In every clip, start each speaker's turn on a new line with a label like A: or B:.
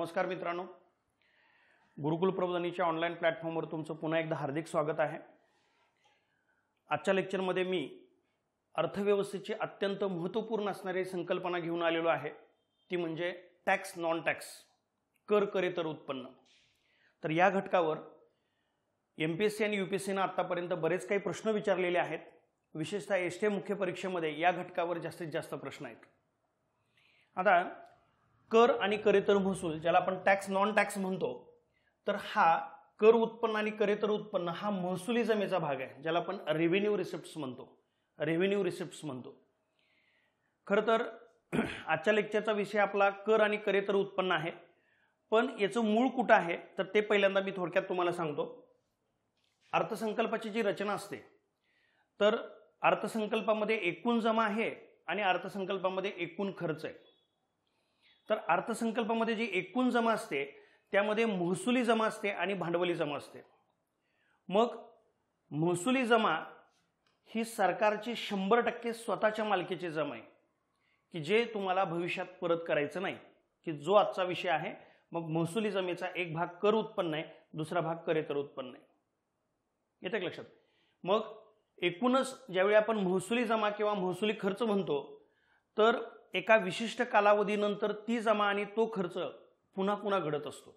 A: नमस्कार मित्रांनो, गुरुकुल प्रबोधिनीच्या ऑनलाईन प्लॅटफॉर्मवर तुमचं पुन्हा एकदा हार्दिक स्वागत आहे। आजच्या लेक्चरमध्ये मी अर्थव्यवस्थेची अत्यंत महत्त्वपूर्ण असणारी संकल्पना घेऊन आलेलो आहे, ती म्हणजे टॅक्स नॉन टॅक्स, कर करेतर उत्पन्न। तर या घटकावर एमपीएससी आणि यूपीएससीने आतापर्यंत बरेच काही प्रश्न विचारलेले आहेत। विशेषतः एसटी मुख्य परीक्षेमध्ये या घटकावर जास्तीत जास्त प्रश्न आहेत। आता कर आणि करेतर महसूल, ज्याला आपण टॅक्स नॉन टॅक्स म्हणतो, तर हा कर उत्पन्न आणि करेतर उत्पन्न हा महसुली जमेचा भाग आहे, ज्याला आपण रेव्हेन्यू रिसिप्ट्स म्हणतो। खरं तर आजच्या लेक्चरचा विषय आपला कर आणि करेतर उत्पन्न आहे, पण याचं मूळ कुठं आहे तर ते पहिल्यांदा मी थोडक्यात तुम्हाला सांगतो। अर्थसंकल्पाची जी रचना असते, तर अर्थसंकल्पामध्ये एकूण जमा आहे आणि अर्थसंकल्पामध्ये एकूण खर्च आहे। तर अर्थसंकल्पामध्ये जी एकूण जमा असते त्यामध्ये महसुली जमा असते आणि भांडवली जमा असते। मग महसुली जमा ही सरकारची 100% स्वतःच्या मालकीची जमा आहे, की जे तुम्हाला भविष्यात परत करायचं नाही, की जो आजचा विषय आहे। मग महसुली जमेचा एक भाग कर उत्पन्न आहे, दुसरा भाग करेतर उत्पन्न आहे। येते का लक्षात? मग एकूणच ज्यावेळी आपण महसुली जमा किंवा महसुली खर्च म्हणतो, तर एका विशिष्ट कालावधीनंतर ती जमा आणि तो खर्च पुन्हा पुन्हा घडत असतो।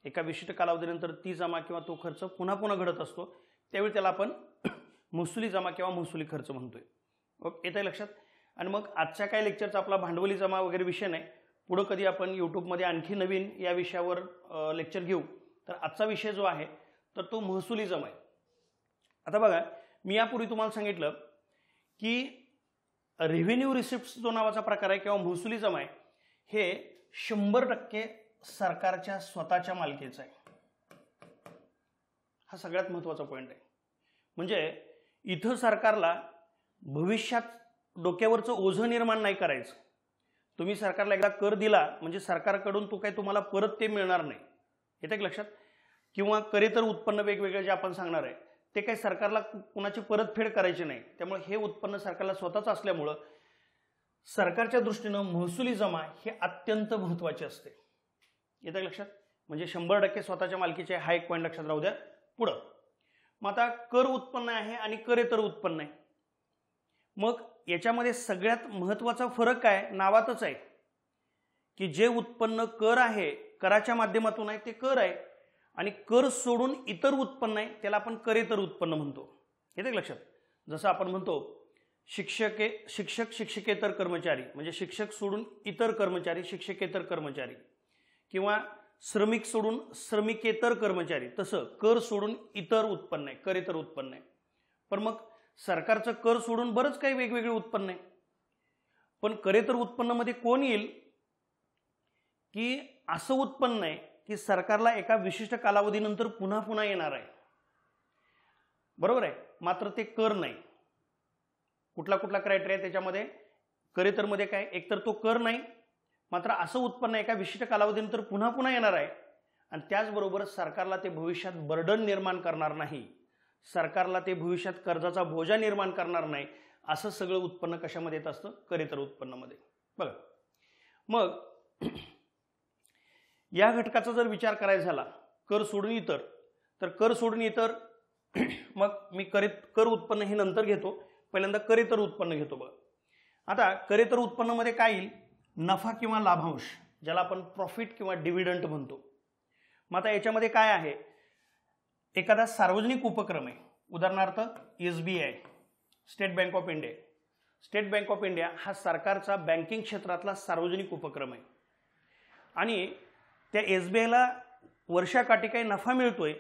A: एका विशिष्ट कालावधीनंतर ती जमा किंवा तो खर्च पुन्हा पुन्हा घडत असतो, त्यावेळी त्याला आपण महसुली जमा किंवा महसुली खर्च म्हणतोय। ओके, येते लक्षात? आणि मग आजच्या काही लेक्चरचा आपला भांडवली जमा वगैरे विषय नाही, पुढे कधी आपण यूट्यूबमध्ये आणखी नवीन या विषयावर लेक्चर घेऊ। तर आजचा विषय जो आहे तर तो महसुली जमा आहे। आता बघा, मी यापूर्वी तुम्हाला सांगितलं की रेव्हेन्यू रिसिप्ट्स जो नावाचा प्रकार आहे किंवा महसुली जमा आहे, हे 100% सरकारच्या स्वतःच्या मालकीचा आहे। हा सगळ्यात महत्त्वाचा पॉइंट आहे। म्हणजे इथं सरकारला भविष्यात डोक्यावरचं ओझं निर्माण नाही करायचं। तुम्ही सरकारला एकदा कर दिला म्हणजे सरकारकडून तो काही तुम्हाला परत ते मिळणार नाही। येते का लक्षात? किंवा करेतर उत्पन्न वेगवेगळे जे आपण सांगणार आहे ते काही सरकारला कुणाची परतफेड करायची नाही, त्यामुळे हे उत्पन्न सरकारला स्वतःच असल्यामुळे सरकारच्या दृष्टीने महसुली जमा हे अत्यंत महत्त्वाचे असते। येते का लक्षात? म्हणजे 100% स्वतःच्या मालकीचे, हा एक पॉईंट लक्षात राहू द्या। पुढं मग आता कर उत्पन्न आहे आणि करेतर उत्पन्न आहे। मग याच्यामध्ये सगळ्यात महत्त्वाचा फरक काय? नावातच आहे की जे उत्पन्न कर आहे, कराच्या माध्यमातून आहे, ते कर आहे, आणि कर सोडून इतर उत्पन्न आहे त्याला आपण करेतर उत्पन्न म्हणतो। येते का लक्षात? जसं आपण म्हणतो शिक्षक शिक्षकेतर कर्मचारी, म्हणजे शिक्षक सोडून इतर कर्मचारी शिक्षकेतर कर्मचारी, किंवा श्रमिक सोडून श्रमिकेतर कर्मचारी, तसं कर सोडून इतर उत्पन्न आहे, करेतर उत्पन्न आहे। पण मग सरकारचं कर सोडून बरंच काही वेगवेगळे उत्पन्न आहे, पण करेतर उत्पन्नामध्ये कोण येईल की असं उत्पन्न आहे की सरकारला एका विशिष्ट कालावधीनंतर पुन्हा पुन्हा येणार आहे, बरोबर आहे, मात्र ते कर नाही। कुठला क्रायटेरिया त्याच्यामध्ये? करेतरमध्ये काय? एकतर तो कर नाही, मात्र असं उत्पन्न एका विशिष्ट कालावधीनंतर पुन्हा पुन्हा येणार आहे, आणि त्याचबरोबर सरकारला ते भविष्यात बर्डन निर्माण करणार नाही, सरकारला ते भविष्यात कर्जाचा बोजा निर्माण करणार नाही। असं सगळं उत्पन्न कशामध्ये येत असतं? करेतर उत्पन्नामध्ये। बघा, मग या घटकाचा जर विचार करायचा झाला कर सोडून इतर, तर कर सोडून इतर मग मी कर उत्पन्न हे नंतर घेतो, पहिल्यांदा करेतर उत्पन्न घेतो। बघा, आता करेतर उत्पन्नामध्ये काय येईल? नफा किंवा लाभांश, ज्याला आपण प्रॉफिट किंवा डिव्हिडंड म्हणतो। मग आता याच्यामध्ये काय आहे? एखादा सार्वजनिक उपक्रम आहे, उदाहरणार्थ SBI, state bank of India. State bank of India हा सरकारचा बँकिंग क्षेत्रातला सार्वजनिक उपक्रम आहे, आणि त्या SBIला वर्षाकाठी काही नफा मिळतोय,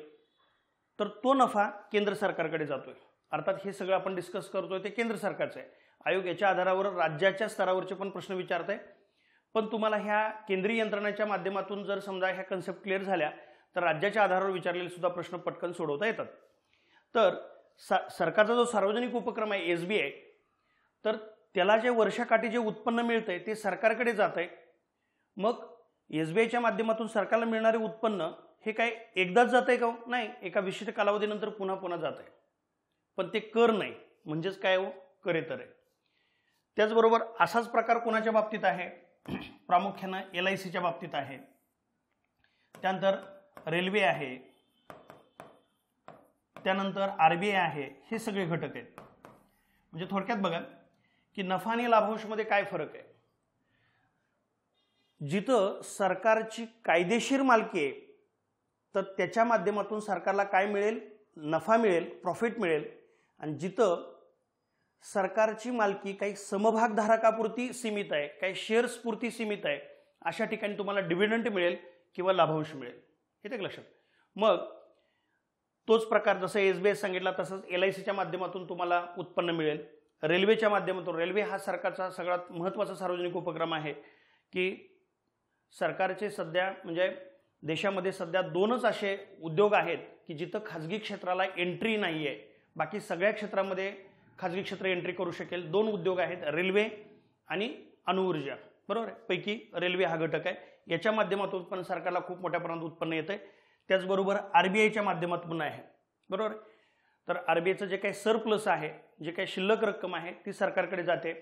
A: तर तो नफा केंद्र सरकारकडे जातोय। अर्थात हे सगळं आपण डिस्कस करतोय ते केंद्र सरकारचं आहे। आयोग याच्या आधारावर राज्याच्या स्तरावरचे पण प्रश्न विचारत आहे, पण तुम्हाला ह्या केंद्रीय यंत्रणाच्या माध्यमातून जर समजा ह्या कन्सेप्ट क्लिअर झाल्या तर राज्याच्या आधारावर विचारलेले सुद्धा प्रश्न पटकन सोडवता येतात। तर सरकारचा जो सार्वजनिक उपक्रम आहे SBI, तर त्याला जे वर्षाकाठी जे उत्पन्न मिळतंय ते सरकारकडे जात आहे। मग SBIच्या माध्यमातून सरकारला मिळणारे उत्पन्न हे काय एकदाच जात आहे का? नाही, एका विशिष्ट कालावधीनंतर पुन्हा पुन्हा जात आहे, पण ते कर नाही, म्हणजेच काय हो? करेतर आहे। त्याचबरोबर असाच प्रकार कोणाच्या बाबतीत आहे? प्रामुख्याने LICच्या बाबतीत आहे। त्यानंतर रेल्वे आहे, त्यानंतर RBI आहे, हे सगळे घटक आहेत. म्हणजे थोडक्यात बघा की नफा आणि लाभांशमध्ये काय फरक आहे. जिथं सरकारची कायदेशीर मालकी आहे तर त्याच्या माध्यमातून सरकारला काय मिळेल, नफा मिळेल, प्रॉफिट मिळेल. आणि जिथं सरकारची मालकी काही समभागधारकापुरती सीमित आहे, काही शेअर्सपुरती सीमित आहे, अशा ठिकाणी तुम्हाला डिव्हिडंड मिळेल किंवा लाभांश मिळेल. येते का लक्षात. मग तोच प्रकार जसं SBI सांगितला तसंच LICच्या माध्यमातून तुम्हाला उत्पन्न मिळेल. रेल्वेच्या माध्यमातून, रेल्वे हा सरकारचा सगळ्यात महत्त्वाचा सार्वजनिक उपक्रम आहे की सरकारचे सध्या म्हणजे देशामध्ये सध्या 2च असे उद्योग आहेत की जिथं खाजगी क्षेत्राला एंट्री नाही आहे. बाकी सगळ्या क्षेत्रामध्ये खाजगी क्षेत्र एंट्री करू शकेल. 2 उद्योग आहेत, रेल्वे आणि अणुऊर्जा, बरोबर आहे. पैकी रेल्वे हा घटक आहे. याच्या माध्यमातून पण सरकारला खूप मोठ्या प्रमाणात उत्पन्न येते. त्याचबरोबर RBIच्या माध्यमातून आहे, बरोबर आहे. तर RBIचं जे काही सरप्लस आहे, जे काही शिल्लक रक्कम आहे ती सरकारकडे जाते.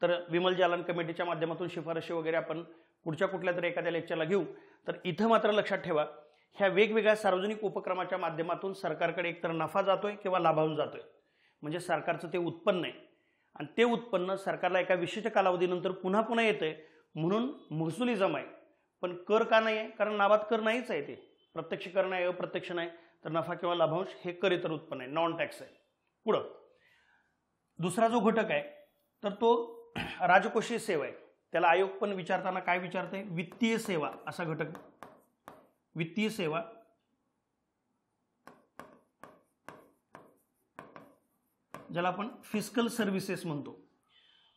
A: तर विमल जालन कमिटीच्या माध्यमातून शिफारशी वगैरे आपण पुढच्या कुठल्या तरी एखाद्या लेक्चरला घेऊ. तर इथं मात्र लक्षात ठेवा, ह्या वेगवेगळ्या सार्वजनिक उपक्रमाच्या माध्यमातून सरकारकडे एकतर नफा जातोय किंवा लाभांश जातोय. म्हणजे सरकारचं ते उत्पन्न आहे आणि ते उत्पन्न सरकारला एका विशिष्ट कालावधीनंतर पुन्हा पुन्हा येतंय म्हणून महसुली जमा आहे. पण कर का नाही आहे, कारण नाबाद कर नाहीच आहे. ते प्रत्यक्ष कर नाही, अप्रत्यक्ष नाही. तर नफा किंवा लाभांश हे कर इतर उत्पन्न आहे, नॉन टॅक्स आहे. पुढं दुसरा जो घटक आहे तर तो राजकोषीय सेवा आहे. त्याला आयोग पण विचारताना काय विचारते, वित्तीय सेवा असा घटक. वित्तीय सेवा ज्याला आपण फिस्कल सर्व्हिसेस म्हणतो.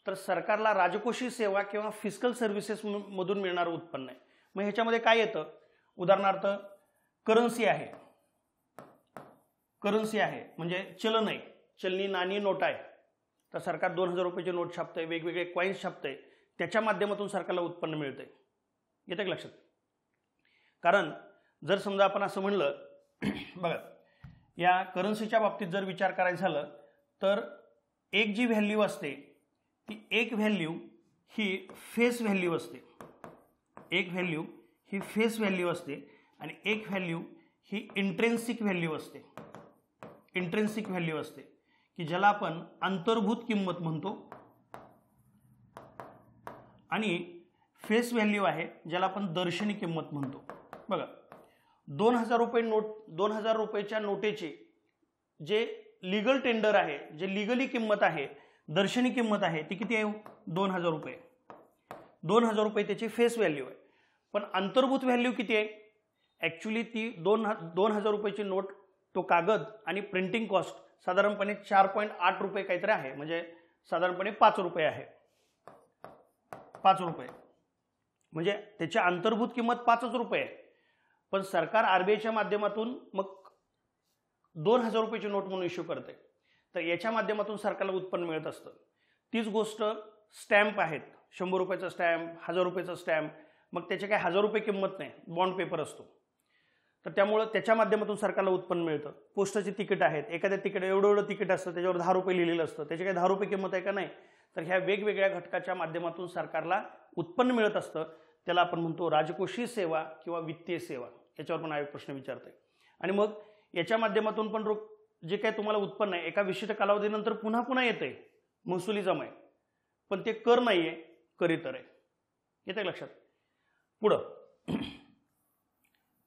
A: तर सरकारला राजकोषीय सेवा किंवा फिस्कल सर्व्हिसेस मधून मिळणारं उत्पन्न आहे. मग ह्याच्यामध्ये काय येतं, उदाहरणार्थ करन्सी आहे. करन्सी आहे म्हणजे चलन आहे, चलनी नाणी नोट आहे. तर सरकार 2000 रुपयाची नोट छापतंय, वेगवेगळे कॉईन्स छापतंय, त्याच्या माध्यमातून सरकारला उत्पन्न मिळतंय. येतं का लक्षात. कारण जर समजा आपण असं म्हणलं बघा, या करन्सीच्या बाबतीत जर विचार करायचा झालं तर एक जी व्हॅल्यू असते ती एक व्हॅल्यू ही फेस व्हॅल्यू असते. एक व्हॅल्यू ही फेस व्हॅल्यू असते आणि एक व्हॅल्यू ही इंट्रेन्सिक व्हॅल्यू असते. इंट्रेन्सिक व्हॅल्यू असते की ज्याला आपण अंतर्भूत किंमत म्हणतो आणि फेस व्हॅल्यू आहे ज्याला आपण दर्शनी किंमत म्हणतो. बघा 2000 रुपये नोट, 2000 रुपयाच्या नोटेची जे लीगल टेंडर आहे, जे लीगली किंमत आहे, दर्शनी किंमत आहे ती किती आहे, 2000 रुपये. 2000 रुपये त्याची फेस व्हॅल्यू आहे. पण अंतर्भूत व्हॅल्यू किती आहे, ॲक्च्युली ती 2000 रुपयाची नोट, तो कागद आणि प्रिंटिंग कॉस्ट साधारणपणे 4.8 रुपये काहीतरी आहे. म्हणजे साधारणपणे 5 रुपये आहे. 5 रुपये म्हणजे त्याची अंतर्भूत किंमत 5 रुपये आहे. पण सरकार RBIच्या माध्यमातून मग 2000 रुपयाची नोट म्हणून इश्यू करते. तर याच्या माध्यमातून सरकारला उत्पन्न मिळत असतं. तीच गोष्ट स्टॅम्प आहेत, 100 रुपयाचा स्टॅम्प, 1000 रुपयाचा स्टॅम्प. मग त्याचे काही 1000 रुपये किंमत नाही, बॉन्ड पेपर असतो. तर त्यामुळं त्याच्या माध्यमातून सरकारला उत्पन्न मिळतं. पोस्टाची तिकीट आहेत, एखाद्या तिकीट एवढं तिकीट असतं त्याच्यावर 10 रुपये लिहिलेलं असतं, त्याचे काही 10 रुपये किंमत आहे का, नाही. तर ह्या वेगवेगळ्या घटकाच्या माध्यमातून सरकारला उत्पन्न मिळत असतं. त्याला आपण म्हणतो राजकोषीय सेवा किंवा वित्तीय सेवा. याच्यावर पण आयोग प्रश्न विचारते. आणि मग याच्या माध्यमातून पण जे काही तुम्हाला उत्पन्न आहे एका विशिष्ट कालावधीनंतर पुन्हा पुन्हा येते, महसुली जमा आहे. पण ते कर नाही आहे, कर इतर आहे. येते लक्षात. पुढं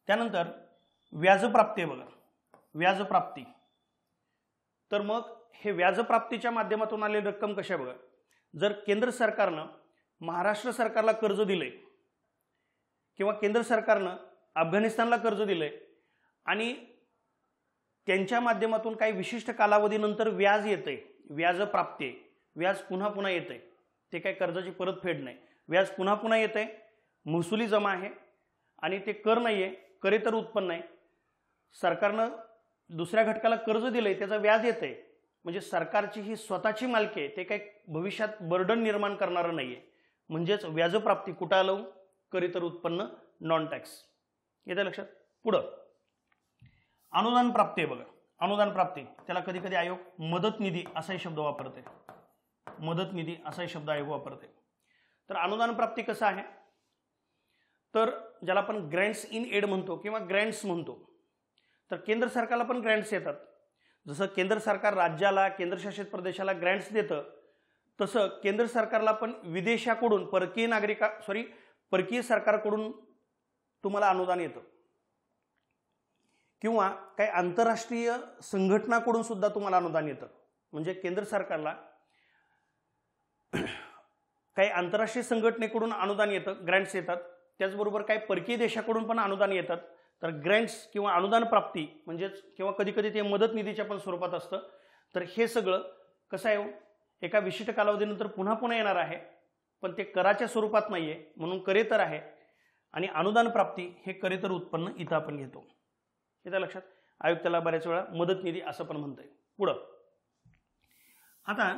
A: त्यानंतर व्याजप्राप्ती आहे बघा, व्याजप्राप्ती. तर मग हे व्याजप्राप्तीच्या माध्यमातून आलेली रक्कम कशा बघा. जर केंद्र सरकारनं महाराष्ट्र सरकारला कर्ज दिलंय किंवा केंद्र सरकारनं अफगाणिस्तानला कर्ज दिलंय आणि त्यांच्या माध्यमातून काही विशिष्ट कालावधीनंतर व्याज येतंय, व्याजप्राप्ती आहे, व्याज पुन्हा पुन्हा येतंय. ते काही कर्जाची परतफेड नाही, व्याज पुन्हा पुन्हा येतंय, महसुली जमा आहे आणि ते कर नाही आहे, करेतर उत्पन्न आहे. सरकारनं दुसऱ्या घटकाला कर्ज दिलंय, त्याचं व्याज येतंय. म्हणजे सरकारची ही स्वतःची मालकी आहे, ते काही भविष्यात बर्डन निर्माण करणारं नाही आहे. म्हणजेच व्याजप्राप्ती कुठं आलं, करेतर उत्पन्न, नॉन टॅक्स. येतं लक्षात. पुढं अनुदान प्राप्ती आहे बघा. अनुदान प्राप्ती त्याला कधी कधी आयोग मदत निधी असाही शब्द वापरते. मदत निधी असाही शब्द आयोग वापरते. तर अनुदान प्राप्ती कसं आहे, तर ज्याला आपण ग्रँट्स इन एड म्हणतो किंवा ग्रँट्स म्हणतो, तर केंद्र सरकारला पण ग्रँट्स येतात. जसं केंद्र सरकार राज्याला, केंद्रशासित प्रदेशाला ग्रँट्स देतं, तसं केंद्र सरकारला पण विदेशाकडून परकीय सरकारकडून तुम्हाला अनुदान येतं किंवा काही आंतरराष्ट्रीय संघटनाकडून सुद्धा तुम्हाला अनुदान येतं. म्हणजे केंद्र सरकारला काही आंतरराष्ट्रीय संघटनेकडून अनुदान येतं, ग्रँट्स येतात. त्याचबरोबर काही परकीय देशाकडून पण अनुदान येतात. तर ग्रँट्स किंवा अनुदान प्राप्ती म्हणजेच किंवा कधी कधी ते मदत निधीच्या पण स्वरूपात असतं. तर हे सगळं कसं आहे, एका विशिष्ट कालावधीनंतर पुन्हा पुन्हा येणार आहे, पण ते कराच्या स्वरूपात नाही आहे, म्हणून करेतर आहे. आणि अनुदान प्राप्ती हे करेतर उत्पन्न इथं आपण घेतो. येतं लक्षात. आयोग त्याला बऱ्याच वेळा मदत निधी असं पण म्हणतंय. पुढं आता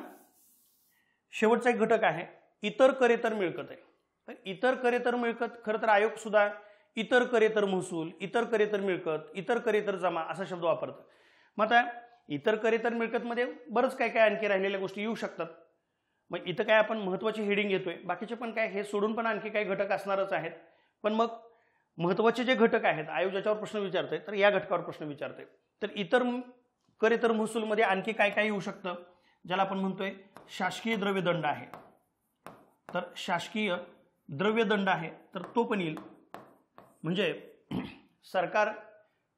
A: शेवटचा एक घटक आहे इतर करेतर मिळकत आहे. तर इतर करेतर मिळकत खरं तर आयोग सुद्धा इतर करेतर महसूल, इतर करेतर मिळकत, इतर करेतर जमा असा शब्द वापरतात. मग आता इतर करेतर मिळकतमध्ये बरंच काय काय आणखी राहिलेल्या गोष्टी येऊ शकतात. मग इथं काय आपण महत्त्वाची हेडिंग घेतोय, बाकीचे पण काय हे सोडून पण आणखी काही घटक असणारच आहेत. पण मग महत्त्वाचे जे घटक आहेत आयोग ज्याच्यावर प्रश्न विचारतोय तर या घटकावर प्रश्न विचारतोय. तर इतर करेतर महसूलमध्ये आणखी काय काय येऊ शकतं, ज्याला आपण म्हणतोय शासकीय द्रव्यदंड आहे. तर शासकीय द्रव्यदंड आहे तर तो पण येईल. म्हणजे सरकार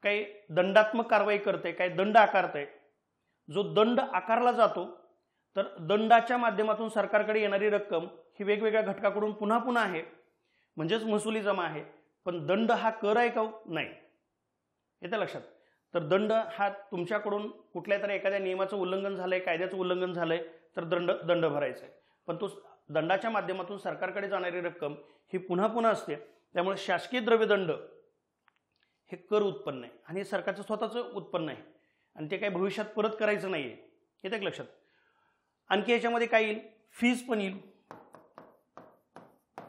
A: काही दंडात्मक कारवाई करते, काही दंड आकारते. जो दंड आकारला जातो तर दंडाच्या माध्यमातून सरकारकडे येणारी रक्कम ही वेगवेगळ्या घटकाकडून पुन्हा पुन्हा आहे, म्हणजेच महसुली जमा आहे. पण दंड हा कर आहे का? नाही. येतं लक्षात. तर दंड हा तुमच्याकडून कुठल्या तरी एखाद्या नियमाचं उल्लंघन झालंय, कायद्याचं उल्लंघन झालंय तर दंड भरायचा आहे. पण तो दंडाच्या माध्यमातून सरकारकडे जाणारी रक्कम ही पुन्हा पुन्हा असते. त्यामुळे शासकीय द्रव्यदंड हे कर उत्पन्न आहे आणि सरकारचं स्वतःचं उत्पन्न आहे आणि ते काही भविष्यात परत करायचं नाही आहे. येतं लक्षात. आणखी याच्यामध्ये काय येईल, फीज पण येईल.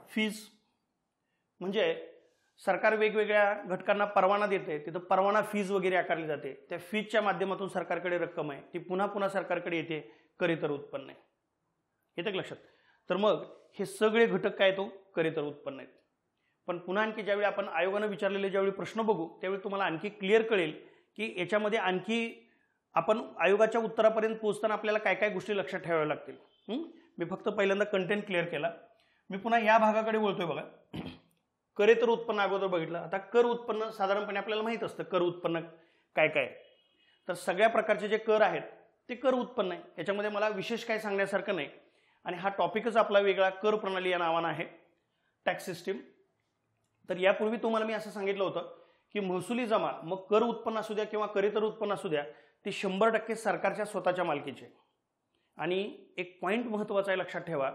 A: फीज म्हणजे सरकार वेगवेगळ्या घटकांना परवाना देते, तिथं परवाना फीज वगैरे आकारली जाते. त्या फीजच्या माध्यमातून सरकारकडे रक्कम आहे ती पुन्हा पुन्हा सरकारकडे येते, करेतर उत्पन्न आहे. येतं लक्षात. तर मग हे सगळे घटक काय तो करेतर उत्पन्न आहेत. पण पुन्हा आणखी ज्यावेळी आपण आयोगानं विचारलेले ज्यावेळी प्रश्न बघू त्यावेळी तुम्हाला आणखी क्लिअर कळेल की याच्यामध्ये आणखी आपण आयोगाच्या उत्तरापर्यंत पोहोचताना आपल्याला काय काय गोष्टी लक्षात ठेवाव्या लागतील. मी फक्त पहिल्यांदा कंटेंट क्लिअर केला. मी पुन्हा या भागाकडे बोलतोय बघा. करेतर उत्पन्न अगोदर बघितलं. आता कर उत्पन्न साधारणपणे आपल्याला माहित असतं कर उत्पन्न काय काय. तर सगळ्या प्रकारचे जे कर आहेत ते कर उत्पन्न आहे. याच्यामध्ये मला विशेष काय सांगण्यासारखं नाही आणि हा टॉपिकच आपला वेगळा कर प्रणाली या नावानं आहे, टॅक्स सिस्टीम. तर यापूर्वी तुम्हाला मी असं सांगितलं होतं की महसुली जमा मग कर उत्पन्न असू द्या किंवा करेतर उत्पन्न असू द्या ती 100% सरकारच्या स्वतःच्या मालकीचे. आणि एक पॉईंट महत्त्वाचा आहे लक्षात ठेवा,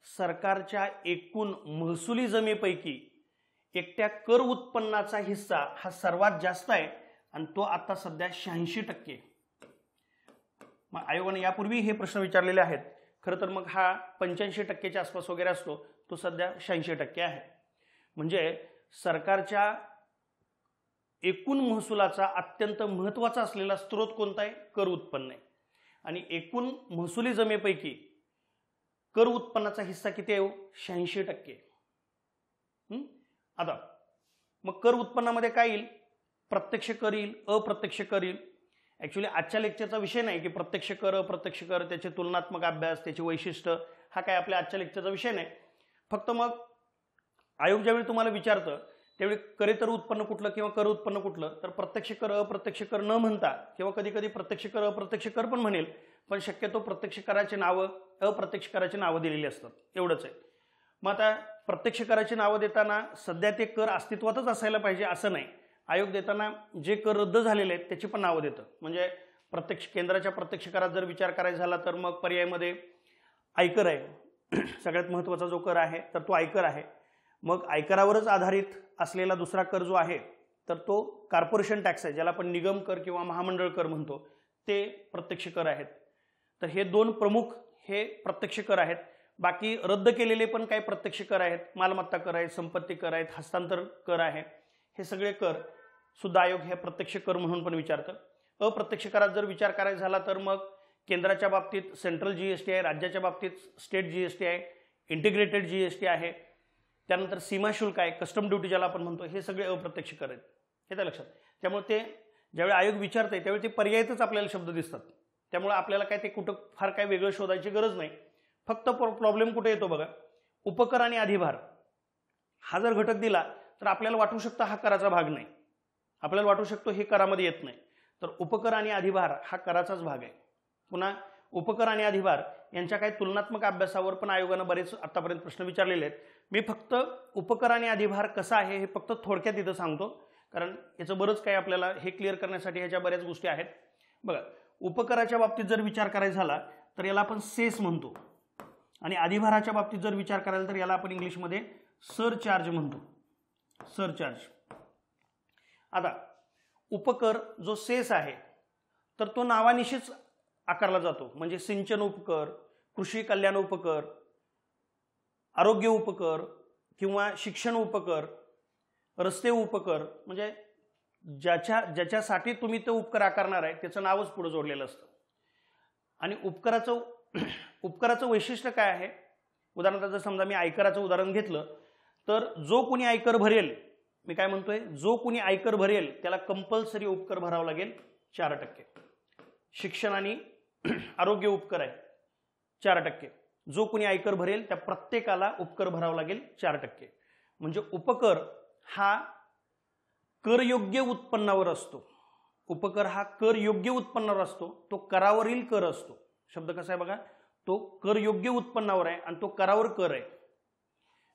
A: सरकारच्या एकूण महसुली जमेपैकी एकट्या कर उत्पन्नाचा हिस्सा हा सर्वात जास्त आहे आणि तो आता सध्या 86%. मग आयोगाने यापूर्वी हे प्रश्न विचारलेले आहेत. खरं तर मग हा 85%च्या आसपास वगैरे असतो, तो सध्या 86% आहे. म्हणजे सरकारच्या एकूण महसुलाचा अत्यंत महत्त्वाचा असलेला स्रोत कोणता आहे? कर उत्पन्न आहे. आणि एकूण महसुली जमेपैकी कर उत्पन्नाचा हिस्सा किती आहे? 86%. आता मग कर उत्पन्नामध्ये काय येईल? प्रत्यक्ष कर येईल, अप्रत्यक्ष कर येईल. ॲक्च्युली आजच्या लेक्चरचा विषय नाही की प्रत्यक्ष कर अप्रत्यक्ष कर त्याचे तुलनात्मक अभ्यास त्याची वैशिष्ट्य हा काय आपल्या आजच्या लेक्चरचा विषय नाही. फक्त मग आयोग ज्यावेळी तुम्हाला विचारतं त्यावेळी करेतर उत्पन्न कुठलं किंवा कर उत्पन्न कुठलं तर प्रत्यक्ष कर अप्रत्यक्ष कर न म्हणता किंवा कधी कधी प्रत्यक्ष कर अप्रत्यक्ष कर पण म्हणेल, पण शक्यतो प्रत्यक्ष कराची नावं अप्रत्यक्ष कराची नावं दिलेली असतात, एवढंच आहे. मग आता प्रत्यक्ष कराची नावं देताना सध्या ते कर अस्तित्वातच असायला पाहिजे असं नाही. आयोग देताना जे कर रद्द झालेले आहेत त्याची पण नावं देतं. म्हणजे प्रत्यक्ष केंद्राच्या प्रत्यक्ष करात जर विचार करायचा झाला तर मग पर्यायामध्ये आयकर आहे, सगळ्यात महत्त्वाचा जो कर आहे तर तो आयकर आहे. मग आयकरावरच आधारित असलेला दुसरा कर जो आहे तर तो कॉर्पोरेशन टॅक्स आहे, ज्याला आपण निगम कर किंवा महामंडळ कर म्हणतो, ते प्रत्यक्ष कर आहेत. तर हे दोन प्रमुख हे प्रत्यक्ष कर आहेत. बाकी रद्द केलेले पण काही प्रत्यक्ष कर आहेत, मालमत्ता कर आहेत, संपत्ती कर आहेत, हस्तांतर कर आहे. हे सगळे कर सुद्धा आयोग हे प्रत्यक्ष कर म्हणून पण विचारतं. अप्रत्यक्ष करात जर विचार करायचा झाला तर मग केंद्राच्या बाबतीत सेंट्रल जीएसटी आहे, राज्याच्या बाबतीत स्टेट जीएसटी आहे, इंटिग्रेटेड जीएसटी आहे. त्यानंतर सीमाशुल्क आहे, कस्टम ड्युटी ज्याला आपण म्हणतो, हे सगळे अप्रत्यक्ष कर आहेत. हे त्या लक्षात. त्यामुळे ते ज्यावेळी आयोग विचारते त्यावेळी ते पर्यायीतच आपल्याला शब्द दिसतात. त्यामुळे आपल्याला काय ते कुठं फार काय वेगळं शोधायची गरज नाही. फक्त प्रॉब्लेम कुठे येतो बघा, उपकर आणि अधिभार हा जर घटक दिला तर आपल्याला वाटू शकतं हा कराचा भाग नाही, आपल्याला वाटू शकतो हे करामध्ये येत नाही. तर उपकर आणि अधिभार हा कराचाच भाग आहे. पुन्हा उपकर आणि अधिभार यांच्या काही तुलनात्मक अभ्यासावर पण आयोगानं बरेच आतापर्यंत प्रश्न विचारलेले आहेत. मी फक्त उपकर आणि अधिभार कसा आहे हे फक्त थोडक्यात इथं सांगतो, कारण याचं बरंच काही आपल्याला हे क्लिअर करण्यासाठी ह्याच्या बऱ्याच गोष्टी आहेत. बघा, उपकराच्या बाबतीत जर विचार करायचा झाला तर याला आपण सेस म्हणतो, आणि अधिभाराच्या बाबतीत जर विचार करायला तर याला आपण इंग्लिशमध्ये सरचार्ज म्हणतो, सरचार्ज. आता उपकर जो सेस आहे तर तो नावानिशीच आकारला जातो. म्हणजे सिंचन उपकर, कृषी कल्याण उपकर, आरोग्य उपकर किंवा शिक्षण उपकर, रस्ते उपकर, म्हणजे ज्याच्यासाठी तुम्ही ते उपकर आकारणार आहे त्याचं नावच पुढे जोडलेलं असतं. आणि उपकराचं वैशिष्ट्य काय आहे, उदाहरणार्थ जर समजा मी आयकराचं उदाहरण घेतलं तर जो कोणी आयकर भरेल, मी काय म्हणतोय, जो कोणी आयकर भरेल त्याला कंपल्सरी उपकर भरावा लागेल 4%. शिक्षण आणि आरोग्य उपकर आहे 4%. जो कोणी आयकर भरेल त्या प्रत्येकाला उपकर भरावा लागेल 4%. म्हणजे उपकर हा करयोग्य उत्पन्नावर असतो. उपकर हा करयोग्य उत्पन्नावर असतो, तो करावरील कर असतो. शब्द कसा आहे बघा, तो करयोग्य उत्पन्नावर आहे आणि तो करावर कर आहे.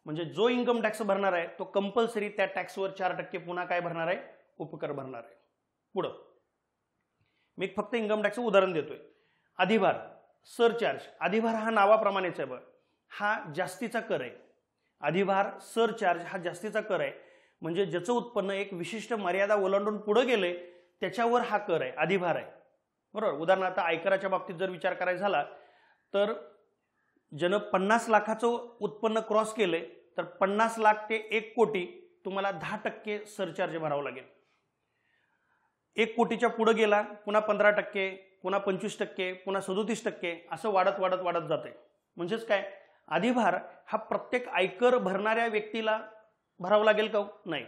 A: म्हणजे जो इन्कम टॅक्स भरणार आहे तो कंपल्सरी त्या टॅक्सवर 4% पुन्हा काय भरणार आहे, उपकर भरणार आहे. पुढं मी फक्त इन्कम टॅक्सचं उदाहरण देतोय. अधिभार, सरचार्ज. अधिभार हा नावाप्रमाणेच आहे बघ, हा जास्तीचा कर आहे. अधिभार सरचार्ज हा जास्तीचा कर आहे. म्हणजे ज्याचं उत्पन्न एक विशिष्ट मर्यादा ओलांडून पुढे गेले त्याच्यावर हा कर आहे, अधिभार आहे. बरोबर. उदाहरणार्थ आयकराच्या बाबतीत जर विचार करायचा झाला तर ज्यानं 50 लाखाचं उत्पन्न क्रॉस केले तर 50 लाख ते 1 कोटी तुम्हाला 10% सरचार्ज भरावं लागेल. 1 कोटीच्या पुढे गेला पुन्हा 15%, पुन्हा 25%, पुन्हा 37%, असं वाढत वाढत वाढत जाते. म्हणजेच काय, अधिभार हा प्रत्येक आयकर भरणाऱ्या व्यक्तीला भरावं लागेल का, नाही.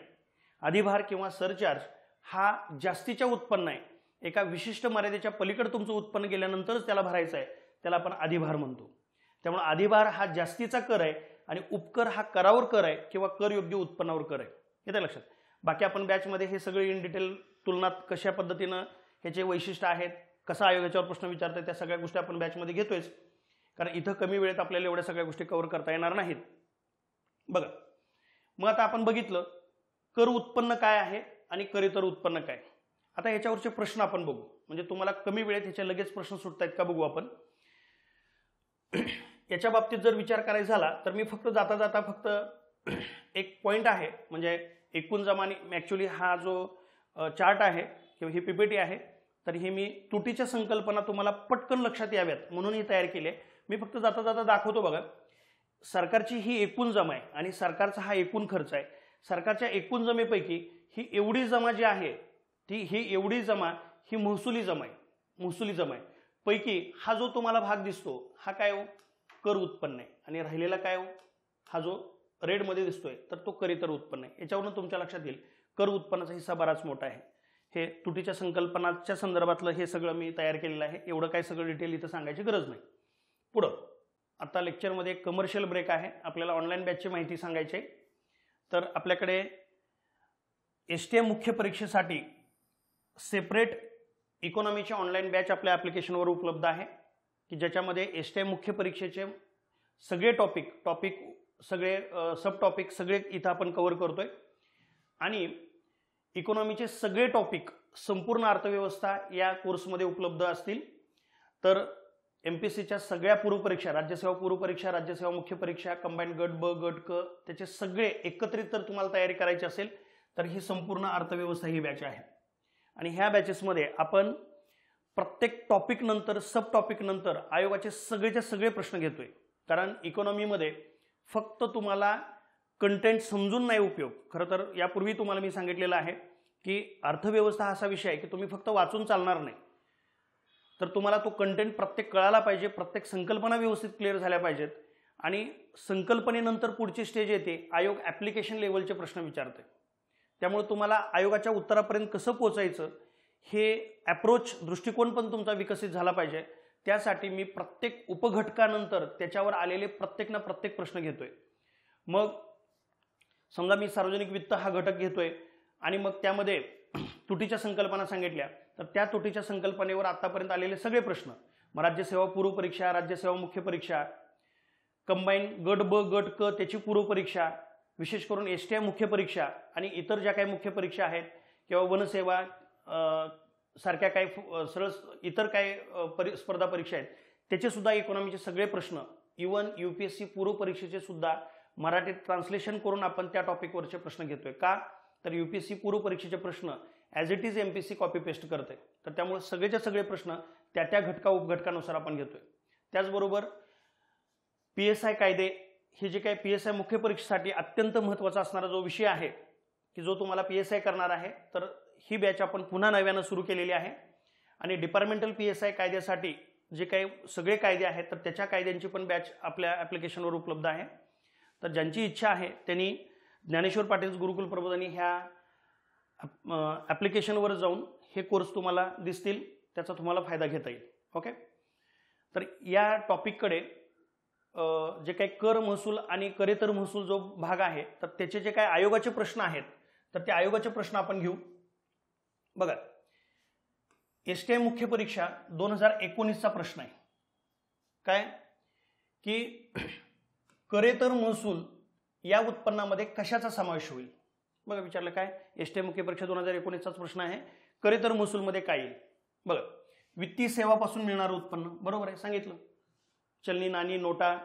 A: अधिभार किंवा सरचार्ज हा जास्तीच्या उत्पन्न आहे, एका विशिष्ट मर्यादेच्या पलीकडे तुमचं उत्पन्न गेल्यानंतरच त्याला भरायचं आहे, त्याला आपण अधिभार म्हणतो. त्यामुळे अधिभार हा जास्तीचा कर आहे आणि उपकर हा करावर कर आहे किंवा करयोग्य उत्पन्नावर कर आहे. येतं लक्षात. बाकी आपण बॅचमध्ये हे सगळे इन डिटेल तुलनात कशा पद्धतीनं ह्याचे वैशिष्ट्य आहेत, कसा आयोग याच्यावर प्रश्न विचारतोय, त्या सगळ्या गोष्टी आपण बॅचमध्ये घेतोयच, कारण इथं कमी वेळेत आपल्याला एवढ्या सगळ्या गोष्टी कव्हर करता येणार नाहीत. बघा, मग आता आपण बघितलं कर उत्पन्न काय आहे आणि करेतर उत्पन्न काय. आता ह्याच्यावरचे प्रश्न आपण बघू, म्हणजे तुम्हाला कमी वेळेत ह्याचे लगेच प्रश्न सुटतायत का बघू आपण. याच्या बाबतीत जर विचार करायचा झाला तर मी फक्त जाता जाता फक्त एक पॉइंट आहे, म्हणजे एकूण जमानी. ॲक्च्युली हा जो चार्ट आहे किंवा ही पीपीटी आहे तर ही मी तुटीच्या संकल्पना तुम्हाला पटकन लक्षात याव्यात म्हणून ही तयार केली आहे. मी फक्त जाता जाता दाखवतो. बघा, सरकारची ही एकूण जमा आहे आणि सरकारचा हा एकूण खर्च आहे. सरकारच्या एकूण जमेपैकी ही एवढी जमा जी आहे ही एवढी जमा ही महसुली जमा आहे. महसुली जमा आहे पैकी हा जो तुम्हाला भाग दिसतो हा काय हो, कर उत्पन्न आहे. आणि राहिलेला काय हो, हा जो रेडमध्ये दिसतोय तर तो करेतर उत्पन्न आहे. याच्यावरून तुमच्या लक्षात येईल कर उत्पन्नाचा हिस्सा बराच मोठा आहे. हे तुटीच्या संकल्पनाच्या संदर्भातलं हे सगळं मी तयार केलेलं आहे. एवढं काय सगळं डिटेल इथं सांगायची गरज नाही. पुढं आता लेक्चरमध्ये एक कमर्शियल ब्रेक आहे. आपल्याला ऑनलाईन बॅचची माहिती सांगायची आहे. तर आपल्याकडे STM मुख्य परीक्षेसाठी सेपरेट इकॉनॉमीची ऑनलाईन बॅच आपल्या ॲप्लिकेशनवर उपलब्ध आहे, की ज्याच्यामध्ये STM मुख्य परीक्षेचे सगळे टॉपिक सगळे सब टॉपिक सगळे इथं आपण कव्हर करतोय. आणि इकॉनॉमीचे सगळे टॉपिक संपूर्ण अर्थव्यवस्था या कोर्समध्ये उपलब्ध असतील. तर MPSCच्या सगळ्या पूर्वपरीक्षा, राज्यसेवा पूर्वपरीक्षा, राज्यसेवा मुख्य परीक्षा, कंबाईंड गट ब गट क, त्याचे सगळे एकत्रित जर तुम्हाला तयारी करायची असेल तर ही संपूर्ण अर्थव्यवस्था ही बॅच आहे. आणि ह्या बॅचेसमध्ये आपण प्रत्येक टॉपिक नंतर सब टॉपिक नंतर आयोगाचे सगळेच्या सगळे प्रश्न घेतोय. कारण इकॉनॉमीमध्ये फक्त तुम्हाला कंटेंट समजून नाही उपयोग. खरं तर यापूर्वी तुम्हाला मी सांगितलेलं आहे की अर्थव्यवस्था हा असा विषय आहे की तुम्ही फक्त वाचून चालणार नाही, तर तुम्हाला तो कंटेंट प्रत्येक कळायला पाहिजे, प्रत्येक संकल्पना व्यवस्थित क्लिअर झाल्या पाहिजेत. आणि संकल्पनेनंतर पुढची स्टेज येते, आयोग ॲप्लिकेशन लेवलचे प्रश्न विचारते. त्यामुळे तुम्हाला आयोगाच्या उत्तरापर्यंत कसं पोहोचायचं हे अप्रोच दृष्टिकोन पण तुमचा विकसित झाला पाहिजे. त्यासाठी मी प्रत्येक उपघटकानंतर त्याच्यावर आलेले प्रत्येक प्रश्न घेतोय. मग समजा मी सार्वजनिक वित्त हा घटक घेतोय आणि मग त्यामध्ये तुटीच्या संकल्पना सांगितल्या, तर त्या तुटीच्या संकल्पनेवर आतापर्यंत आलेले सगळे प्रश्न, मग राज्यसेवा पूर्व परीक्षा, राज्यसेवा मुख्य परीक्षा, कंबाईन गट ब गट क त्याची पूर्व परीक्षा, विशेष करून STI मुख्य परीक्षा आणि इतर ज्या काही मुख्य परीक्षा आहेत किंवा वनसेवा सारख्या काही सरळ इतर काही स्पर्धा परीक्षा आहेत त्याचे सुद्धा इकॉनॉमीचे सगळे प्रश्न, इवन UPSC पूर्व परीक्षेचे सुद्धा मराठीत ट्रान्सलेशन करून आपण त्या टॉपिकवरचे प्रश्न घेतोय. का तर UPSC पूर्व परीक्षेचे प्रश्न as it is MPSC copy paste करते. तर त्यामुळे सगळेच्या सगळे प्रश्न त्या घटका उपघटकानुसार आपण घेतोय. त्याचबरोबर PSI कायदे हे जे काही PSI मुख्य परीक्षेसाठी अत्यंत महत्त्वाचा असणारा जो विषय आहे की जो तुम्हाला PSI करणार आहे, तर ही बॅच आपण पुन्हा नव्यानं सुरू केलेली आहे. आणि डिपार्टमेंटल PSI कायद्यासाठी जे काही सगळे कायदे आहेत तर त्याच्या कायद्यांची पण बॅच आपल्या ॲप्लिकेशनवर उपलब्ध आहे. तर ज्यांची इच्छा आहे त्यांनी ज्ञानेश्वर पाटील गुरुकुल प्रबोधिनी ह्या ॲप्लिकेशनवर जाऊन हे कोर्स तुम्हाला दिसतील, त्याचा तुम्हाला फायदा घेता येईल. ओके. तर या टॉपिककडे जे काही कर महसूल आणि करेतर महसूल जो भाग आहे तर त्याचे जे काही आयोगाचे प्रश्न आहेत तर ते आयोगाचे प्रश्न आपण घेऊ. बघा, STI मुख्य परीक्षा 2019चा प्रश्न आहे काय की करेतर महसूल या उत्पन्नामध्ये कशाचा समावेश होईल. बघा विचारलं काय, STI मुख्य परीक्षा 2019चाच प्रश्न आहे, करेतर महसूलमध्ये काय येईल. बघा, वित्तीय सेवापासून मिळणारं उत्पन्न, बरोबर आहे सांगितलं, चलनी नाणी नोटा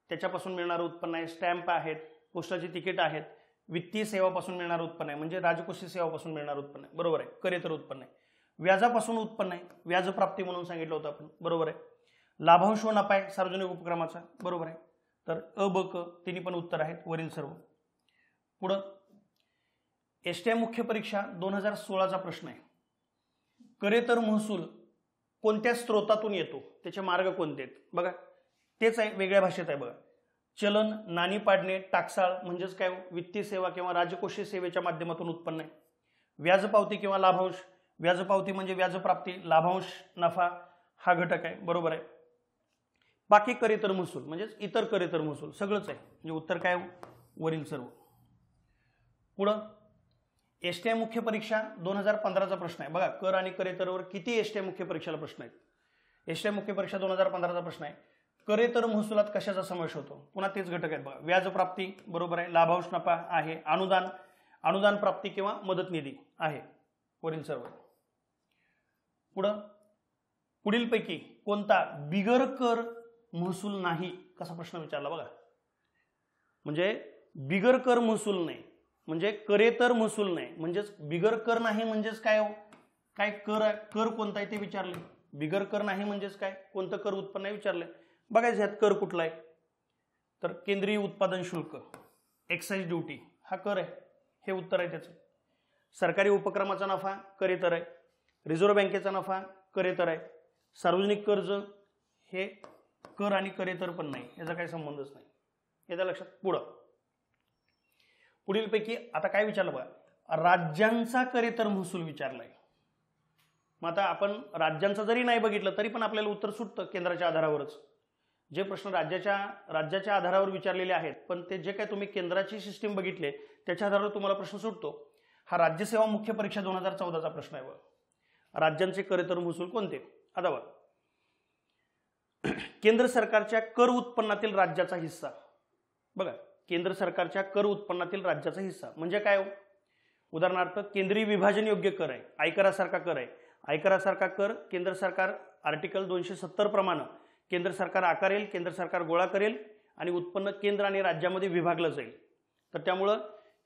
A: त्याच्यापासून मिळणारं उत्पन्न आहे, स्टॅम्प आहेत, पोस्टाची तिकीट आहेत, वित्तीय सेवापासून मिळणारं उत्पन्न आहे म्हणजे राजकोषीय सेवापासून मिळणारं उत्पन्न आहे, बरोबर आहे, करेतर उत्पन्न आहे. व्याजापासून उत्पन्न आहे, व्याजप्राप्ती म्हणून सांगितलं होतं आपण, बरोबर आहे. लाभांश व नफा आहे सार्वजनिक उपक्रमाचा, बरोबर आहे. तर अ ब क तिन्ही पण उत्तर आहेत वरील सर्व. पुढं STI मुख्य परीक्षा 2016चा प्रश्न आहे, करेतर महसूल कोणत्या स्रोतातून येतो, त्याचे मार्ग कोणते आहेत. बघा तेच आहे, वेगळ्या भाषेत आहे. बघा, चलन, नाणी पाडणे, टाकसाळ म्हणजेच काय, वित्तीय सेवा किंवा राजकोषीय सेवेच्या माध्यमातून उत्पन्न आहे. व्याजपावती किंवा लाभांश, व्याजपावती म्हणजे व्याजप्राप्ती, लाभांश नफा हा घटक आहे, बरोबर आहे. बाकी करेतर महसूल म्हणजेच इतर करेतर महसूल सगळंच आहे, म्हणजे उत्तर काय वरील सर्व. पुढं STI मुख्य परीक्षा 2015चा प्रश्न आहे. बघा, कर आणि करेतरवर किती STI मुख्य परीक्षेला प्रश्न आहेत. STI मुख्य परीक्षा 2015चा प्रश्न आहे, करेतर महसुलात कशाचा समावेश होतो. पुन्हा तेच घटक आहेत. बघा, व्याजप्राप्ती बरोबर आहे, लाभांश नफा आहे, अनुदान प्राप्ती किंवा मदत निधी आहे, वरील सर्व. पुढीलपैकी कोणता बिगर कर महसूल नाही, कसा प्रश्न विचारला. बघा, म्हणजे बिगर कर महसूल नाही म्हणजे करेतर महसूल नाही, म्हणजेच बिगर कर नाही म्हणजेच काय, काय कर कोणता आहे ते विचारले. बिगर कर नाही म्हणजेच काय, कोणतं कर उत्पन्न आहे विचारले. बघायचं ह्यात कर कुठला आहे, तर केंद्रीय उत्पादन शुल्क, एक्साइज ड्युटी हा कर आहे, हे उत्तर आहे त्याचं. सरकारी उपक्रमाचा नफा करेतर आहे, रिझर्व्ह बँकेचा नफा करेतर आहे, सार्वजनिक कर्ज हे कर आणि करेतर पण नाही, याचा काही संबंधच नाही, याचा लक्षात. पुढीलपैकी आता काय विचारलं बघा, राज्यांचा करेतर महसूल विचारलाय. मग आता आपण राज्यांचा जरी नाही बघितलं तरी पण आपल्याला उत्तर सुटतं केंद्राच्या आधारावरच. जे प्रश्न राज्याच्या आधारावर विचारलेले आहेत पण ते जे काय तुम्ही केंद्राची सिस्टीम बघितले त्याच्या आधारावर तुम्हाला प्रश्न सुटतो. हा राज्यसेवा मुख्य परीक्षा 2014चा प्रश्न आहे. बघा, राज्यांचे करेतर महसूल कोणते. आता बघा, केंद्र सरकारच्या कर उत्पन्नातील राज्याचा हिस्सा. बघा, केंद्र सरकारच्या कर उत्पन्नातील राज्याचा हिस्सा म्हणजे काय. उदाहरणार्थ केंद्रीय विभाजन योग्य कर आहे, आयकरासारखा कर आहे. आयकरासारखा कर केंद्र सरकार आर्टिकल 270 प्रमाणे केंद्र सरकार आकारेल, केंद्र सरकार गोळा करेल आणि उत्पन्न केंद्र आणि राज्यामध्ये विभागलं जाईल. तर त्यामुळं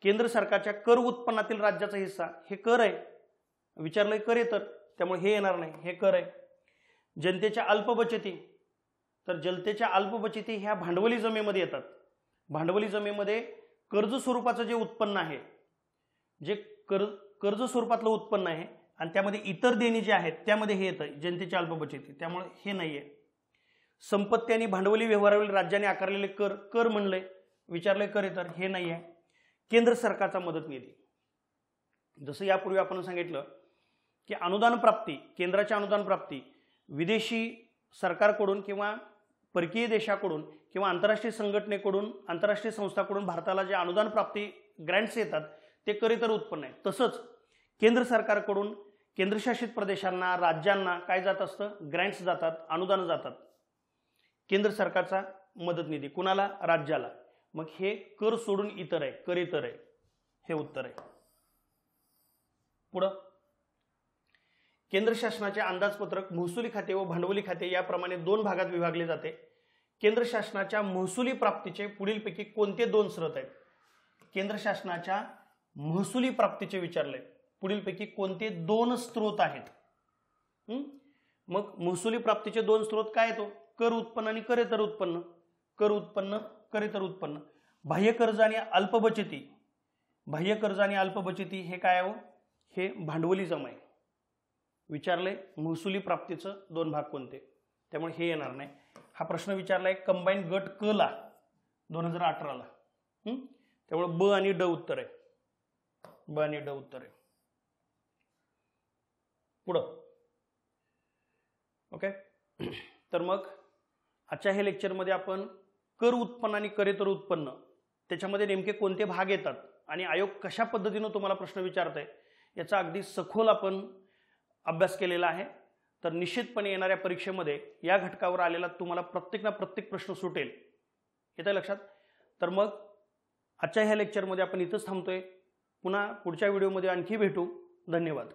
A: केंद्र सरकारच्या कर उत्पन्नातील राज्याचा हिस्सा हे कर आहे. विचारलंय करेतर, त्यामुळे हे येणार नाही, हे कर आहे. जनतेच्या अल्पबचती, तर जनतेच्या अल्पबचती ह्या भांडवली जमेमध्ये येतात. भांडवली जमेमध्ये कर्ज स्वरूपाचं जे उत्पन्न आहे, जे कर्ज स्वरूपातलं उत्पन्न आहे आणि त्यामध्ये इतर देणी जे आहेत त्यामध्ये हे येतं जनतेच्या अल्पबचती, त्यामुळे हे नाहीये. संपत्ती आणि भांडवली व्यवहारावरील राज्याने आकारलेले कर, कर म्हणले, विचारले कर तर हे नाही आहे. केंद्र सरकारचा मदत निधी, जसं यापूर्वी आपण सांगितलं की अनुदान प्राप्ती, केंद्राची अनुदान प्राप्ती विदेशी सरकारकडून किंवा परकीय देशाकडून किंवा आंतरराष्ट्रीय संघटनेकडून, आंतरराष्ट्रीय संस्थाकडून भारताला जे अनुदान प्राप्ती ग्रँट्स येतात ते कर इतर उत्पन्न आहे. तसंच केंद्र सरकारकडून केंद्रशासित प्रदेशांना, राज्यांना काय जात असतं, ग्रँट्स जातात, अनुदान जातात. केंद्र सरकारचा मदत निधी कुणाला, राज्याला. मग हे कर सोडून इतर आहे, कर इतर आहे, हे उत्तर आहे. पुढं केंद्र शासनाचे अंदाजपत्रक महसुली खाते व भांडवली खाते याप्रमाणे दोन भागात विभागले जाते. केंद्र शासनाच्या महसुली प्राप्तीचे पुढीलपैकी कोणते दोन स्रोत आहेत? केंद्र शासनाच्या महसुली प्राप्तीचे विचारले, पुढीलपैकी कोणते दोन स्रोत आहेत? मग महसुली प्राप्तीचे दोन स्रोत काय येतो? कर उत्पन्न आणि कर इतर उत्पन्न. कर उत्पन्न, कर इतर उत्पन्न. बाह्य कर्ज आणि अल्पबचती, बाह्य कर्ज आणि अल्पबचती हे काय आहे? हे भांडवली जमा आहे. विचारले महसुली प्राप्तीचं दोन भाग कोणते, त्यामुळे हे येणार नाही. हा प्रश्न विचारलाय कंबाईन गट क ला 2018 ला. त्यामुळे ब आणि ड उत्तर आहे, ब आणि ड उत्तर आहे. पुढं ओके. तर मग आजच्या हे लेक्चरमध्ये आपण कर उत्पन्न आणि कर इतर उत्पन्न त्याच्यामध्ये नेमके कोणते भाग येतात आणि आयोग कशा पद्धतीने तुम्हाला प्रश्न विचारतंय याचा अगदी सखोल आपण अभ्यास केलेला आहे. तर निश्चितपणे येणाऱ्या परीक्षेमध्ये या घटकावर आलेला तुम्हाला प्रत्येक प्रश्न सुटेल. येतं लक्षात? तर मग आजच्या ह्या लेक्चरमध्ये आपण इथंच थांबतोय. पुन्हा पुढच्या व्हिडिओमध्ये आणखी भेटू. धन्यवाद.